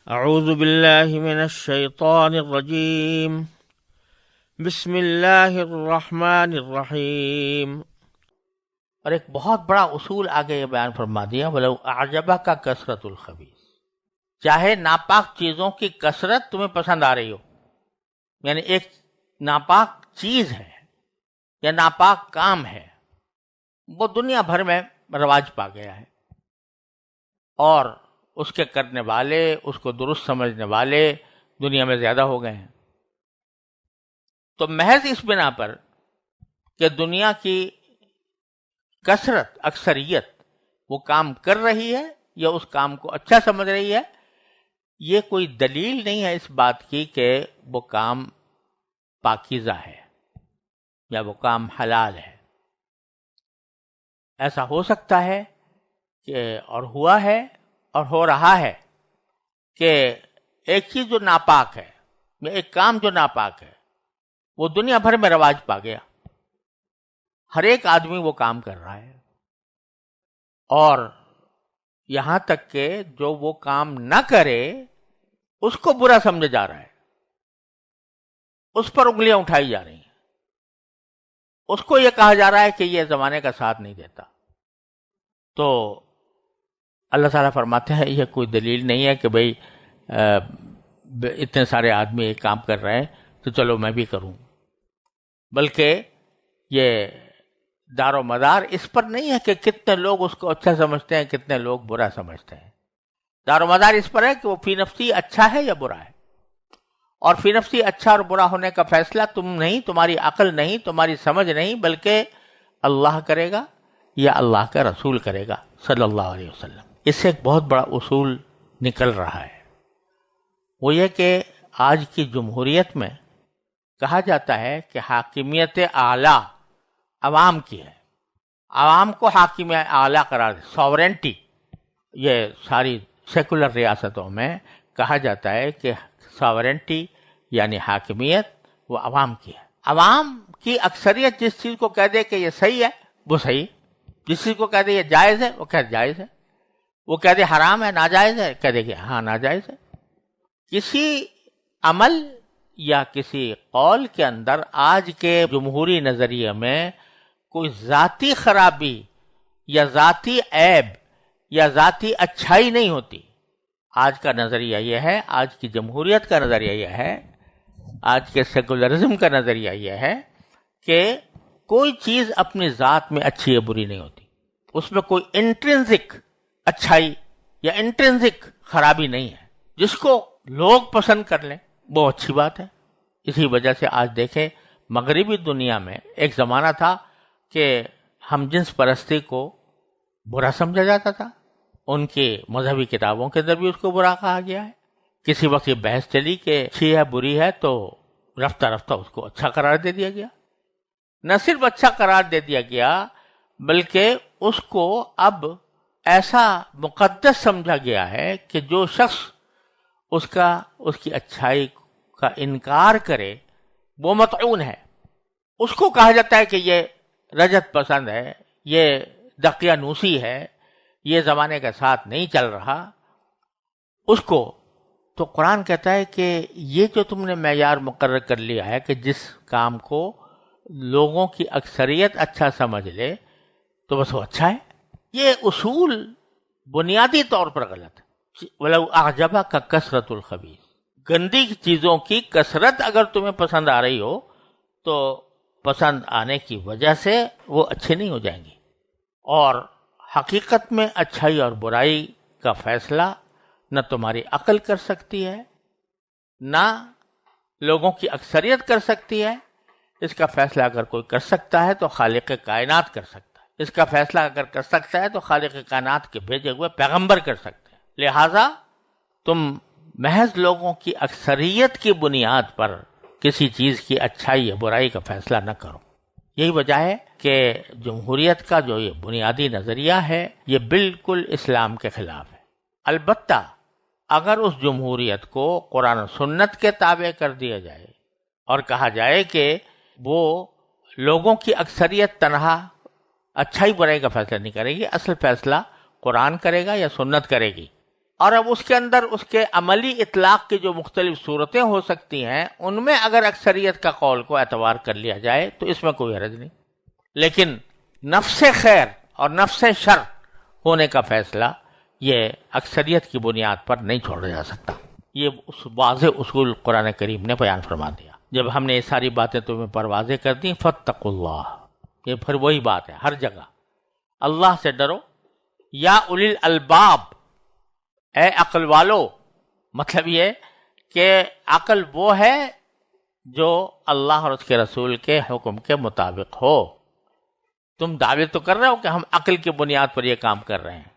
اعوذ باللہ من الشیطان الرجیم بسم اللہ الرحمن الرحیم۔ اور ایک بہت بڑا اصول آگے یہ بیان فرما دیا، وَلَوْ أَعْجَبَكَ كَثْرَةُ الْخَبِيثِ، چاہے ناپاک چیزوں کی کثرت تمہیں پسند آ رہی ہو، یعنی ایک ناپاک چیز ہے یا ناپاک کام ہے، وہ دنیا بھر میں رواج پا گیا ہے، اور اس کے کرنے والے، اس کو درست سمجھنے والے دنیا میں زیادہ ہو گئے ہیں۔ تو محض اس بنا پر کہ دنیا کی کثرت، اکثریت وہ کام کر رہی ہے یا اس کام کو اچھا سمجھ رہی ہے، یہ کوئی دلیل نہیں ہے اس بات کی کہ وہ کام پاکیزہ ہے یا وہ کام حلال ہے۔ ایسا ہو سکتا ہے کہ، اور ہوا ہے اور ہو رہا ہے، کہ ایک چیز جو ناپاک ہے یا ایک کام جو ناپاک ہے وہ دنیا بھر میں رواج پا گیا، ہر ایک آدمی وہ کام کر رہا ہے، اور یہاں تک کہ جو وہ کام نہ کرے اس کو برا سمجھا جا رہا ہے، اس پر انگلیاں اٹھائی جا رہی ہیں، اس کو یہ کہا جا رہا ہے کہ یہ زمانے کا ساتھ نہیں دیتا۔ تو اللہ تعالیٰ فرماتے ہیں یہ کوئی دلیل نہیں ہے کہ بھئی اتنے سارے آدمی ایک کام کر رہے ہیں تو چلو میں بھی کروں، بلکہ یہ دار و مدار اس پر نہیں ہے کہ کتنے لوگ اس کو اچھا سمجھتے ہیں، کتنے لوگ برا سمجھتے ہیں۔ دار و مدار اس پر ہے کہ وہ فی نفسی اچھا ہے یا برا ہے، اور فی نفسی اچھا اور برا ہونے کا فیصلہ تم نہیں، تمہاری عقل نہیں، تمہاری سمجھ نہیں، بلکہ اللہ کرے گا یا اللہ کا رسول کرے گا صلی اللہ علیہ وسلم۔ اس سے ایک بہت بڑا اصول نکل رہا ہے، وہ یہ کہ آج کی جمہوریت میں کہا جاتا ہے کہ حاکمیت اعلیٰ عوام کی ہے، عوام کو حاکم اعلیٰ قرار دے، ساورنٹی۔ یہ ساری سیکولر ریاستوں میں کہا جاتا ہے کہ ساورنٹی یعنی حاکمیت وہ عوام کی ہے۔ عوام کی اکثریت جس چیز کو کہہ دے کہ یہ صحیح ہے وہ صحیح، جس چیز کو کہہ دے یہ جائز ہے وہ کہہ جائز ہے، وہ کہہ دے حرام ہے، ناجائز ہے، کہہ دے کہ ہاں ناجائز ہے۔ کسی عمل یا کسی قول کے اندر آج کے جمہوری نظریے میں کوئی ذاتی خرابی یا ذاتی عیب یا ذاتی اچھائی نہیں ہوتی۔ آج کا نظریہ یہ ہے، آج کی جمہوریت کا نظریہ یہ ہے، آج کے سیکولرزم کا نظریہ یہ ہے کہ کوئی چیز اپنی ذات میں اچھی یا بری نہیں ہوتی، اس میں کوئی انٹرنزک اچھائی یا انٹرنزک خرابی نہیں ہے۔ جس کو لوگ پسند کر لیں وہ اچھی بات ہے۔ اسی وجہ سے آج دیکھیں مغربی دنیا میں ایک زمانہ تھا کہ ہم جنس پرستی کو برا سمجھا جاتا تھا، ان کی مذہبی کتابوں کے اندر بھی اس کو برا کہا گیا ہے۔ کسی وقت یہ بحث چلی کہ اچھی ہے بری ہے، تو رفتہ رفتہ اس کو اچھا قرار دے دیا گیا۔ نہ صرف اچھا قرار دے دیا گیا بلکہ اس کو اب ایسا مقدس سمجھا گیا ہے کہ جو شخص اس کی اچھائی کا انکار کرے وہ مطعون ہے۔ اس کو کہا جاتا ہے کہ یہ رجت پسند ہے، یہ دقیانوسی ہے، یہ زمانے کے ساتھ نہیں چل رہا۔ اس کو تو قرآن کہتا ہے کہ یہ جو تم نے معیار مقرر کر لیا ہے کہ جس کام کو لوگوں کی اکثریت اچھا سمجھ لے تو بس وہ اچھا ہے، یہ اصول بنیادی طور پر غلط ہے۔ وَلَوْ أَعْجَبَكَ كَثْرَةُ الْخَبِيثِ، گندی چیزوں کی کثرت اگر تمہیں پسند آ رہی ہو تو پسند آنے کی وجہ سے وہ اچھے نہیں ہو جائیں گی، اور حقیقت میں اچھائی اور برائی کا فیصلہ نہ تمہاری عقل کر سکتی ہے، نہ لوگوں کی اکثریت کر سکتی ہے۔ اس کا فیصلہ اگر کوئی کر سکتا ہے تو خالق کائنات کر سکتا ہے، اس کا فیصلہ اگر کر سکتا ہے تو خالق کائنات کے بھیجے ہوئے پیغمبر کر سکتے ہیں۔ لہذا تم محض لوگوں کی اکثریت کی بنیاد پر کسی چیز کی اچھائی یا برائی کا فیصلہ نہ کرو۔ یہی وجہ ہے کہ جمہوریت کا جو یہ بنیادی نظریہ ہے یہ بالکل اسلام کے خلاف ہے۔ البتہ اگر اس جمہوریت کو قرآن و سنت کے تابع کر دیا جائے اور کہا جائے کہ وہ لوگوں کی اکثریت تنہا اچھائی برائی کا فیصلہ نہیں کرے گی، اصل فیصلہ قرآن کرے گا یا سنت کرے گی، اور اب اس کے اندر اس کے عملی اطلاق کی جو مختلف صورتیں ہو سکتی ہیں ان میں اگر اکثریت کا قول کو اعتبار کر لیا جائے تو اس میں کوئی حرج نہیں، لیکن نفس خیر اور نفس شر ہونے کا فیصلہ یہ اکثریت کی بنیاد پر نہیں چھوڑا جا سکتا۔ یہ اس واضح اصول قرآن کریم نے بیان فرما دیا۔ جب ہم نے یہ ساری باتیں تمہیں پر واضح کر دیں، فاتقوا اللہ، یہ پھر وہی بات ہے ہر جگہ، اللہ سے ڈرو، یا اولی الالباب، اے عقل والو، مطلب یہ کہ عقل وہ ہے جو اللہ اور اس کے رسول کے حکم کے مطابق ہو۔ تم دعوے تو کر رہے ہو کہ ہم عقل کی بنیاد پر یہ کام کر رہے ہیں،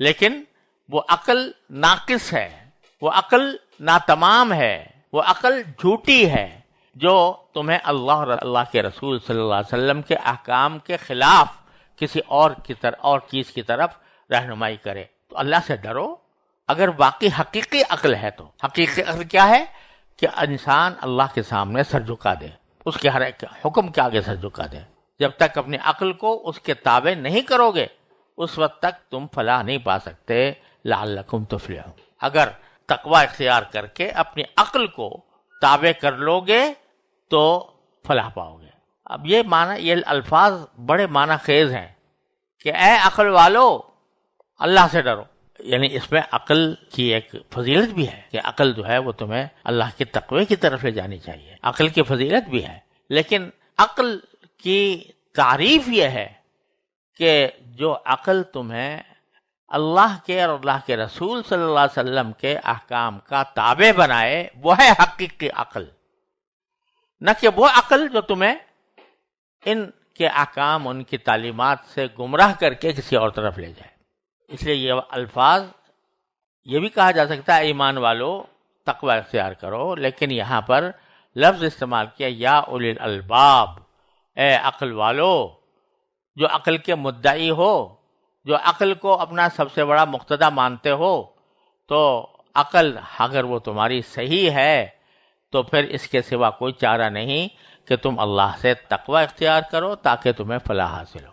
لیکن وہ عقل ناقص ہے، وہ عقل ناتمام ہے، وہ عقل جھوٹی ہے جو تمہیں اللہ اور اللہ کے رسول صلی اللہ علیہ وسلم کے احکام کے خلاف کسی اور چیز کی طرف رہنمائی کرے۔ تو اللہ سے ڈرو۔ اگر واقعی حقیقی عقل ہے تو حقیقی عقل کیا ہے کہ انسان اللہ کے سامنے سر جھکا دے، اس کے ہر ایک حکم کے آگے سر جھکا دے۔ جب تک اپنی عقل کو اس کے تابع نہیں کرو گے اس وقت تک تم فلاح نہیں پا سکتے۔ لعلکم تفلحون، اگر تقوی اختیار کر کے اپنی عقل کو تابع کر لو گے تو فلاح پاؤ گے۔ اب یہ الفاظ بڑے معنی خیز ہیں کہ اے عقل والو اللہ سے ڈرو، یعنی اس میں عقل کی ایک فضیلت بھی ہے کہ عقل جو ہے وہ تمہیں اللہ کے تقوی کی طرف لے جانی چاہیے، عقل کی فضیلت بھی ہے، لیکن عقل کی تعریف یہ ہے کہ جو عقل تمہیں اللہ کے اور اللہ کے رسول صلی اللہ علیہ وسلم کے احکام کا تابع بنائے، وہ ہے حقیقی عقل، نہ کہ وہ عقل جو تمہیں ان کے احکام، ان کی تعلیمات سے گمراہ کر کے کسی اور طرف لے جائے۔ اس لیے یہ الفاظ یہ بھی کہا جا سکتا ہے ایمان والو تقوی اختیار کرو، لیکن یہاں پر لفظ استعمال کیا یا اولی الالباب، اے عقل والو، جو عقل کے مدعی ہو، جو عقل کو اپنا سب سے بڑا مقتدی مانتے ہو، تو عقل اگر وہ تمہاری صحیح ہے تو پھر اس کے سوا کوئی چارہ نہیں کہ تم اللہ سے تقوی اختیار کرو تاکہ تمہیں فلاح حاصل ہو۔